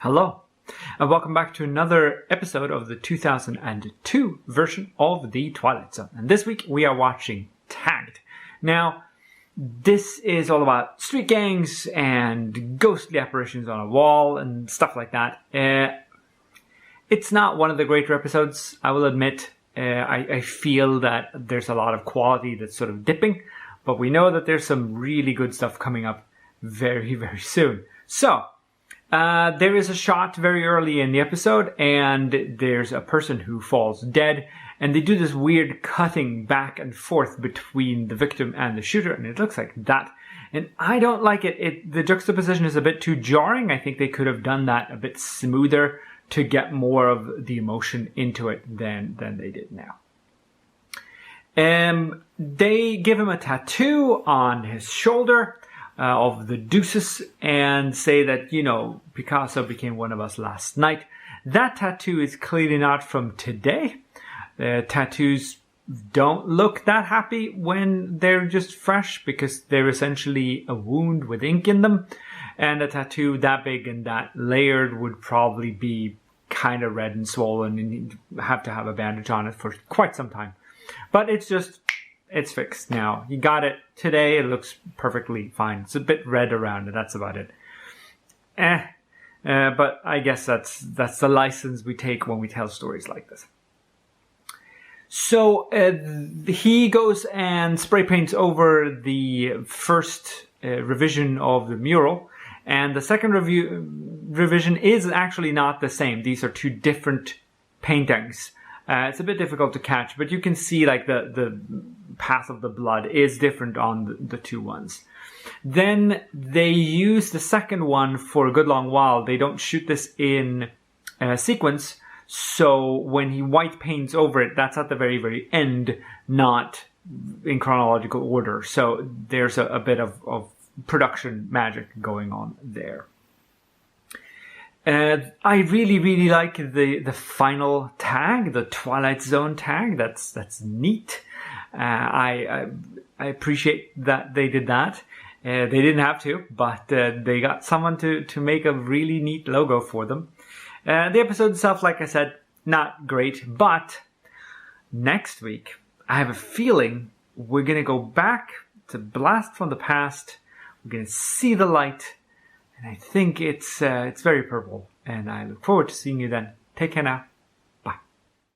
Hello, and welcome back to another episode of the 2002 version of the Twilight Zone. And this week we are watching Tagged. Now, this is all about street gangs and ghostly apparitions on a wall and stuff like that. It's not one of the greater episodes, I will admit. I feel that there's a lot of quality that's sort of dipping, but we know that there's some really good stuff coming up very, very soon. So, there is a shot very early in the episode, and there's a person who falls dead, and they do this weird cutting back and forth between the victim and the shooter, and it looks like that. And I don't like it. The juxtaposition is a bit too jarring. I think they could have done that a bit smoother to get more of the emotion into it than they did now. They give him a tattoo on his shoulder of the deuces and say that, Picasso became one of us last night. That tattoo is clearly not from today. Tattoos don't look that happy when they're just fresh because they're essentially a wound with ink in them. And a tattoo that big and that layered would probably be kind of red and swollen and you'd have to have a bandage on it for quite some time. But it's fixed now. You got it today. It looks perfectly fine. It's a bit red around it. That's about it. But I guess that's the license we take when we tell stories like this. So he goes and spray paints over the first revision of the mural. And the second revision is actually not the same. These are two different paintings. It's a bit difficult to catch, but you can see like the path of the blood is different on the two ones. Then they use the second one for a good long while. They don't shoot this in sequence. So when he white paints over it, that's at the very, very end, not in chronological order. So there's a bit of production magic going on there. I really, really like the final tag, the Twilight Zone tag. That's neat. I appreciate that they did that. They didn't have to, but they got someone to make a really neat logo for them. The episode itself, like I said, not great, but next week I have a feeling we're going to go back to Blast from the Past. We're going to see the light, and I think it's very purple, and I look forward to seeing you then. Take care now.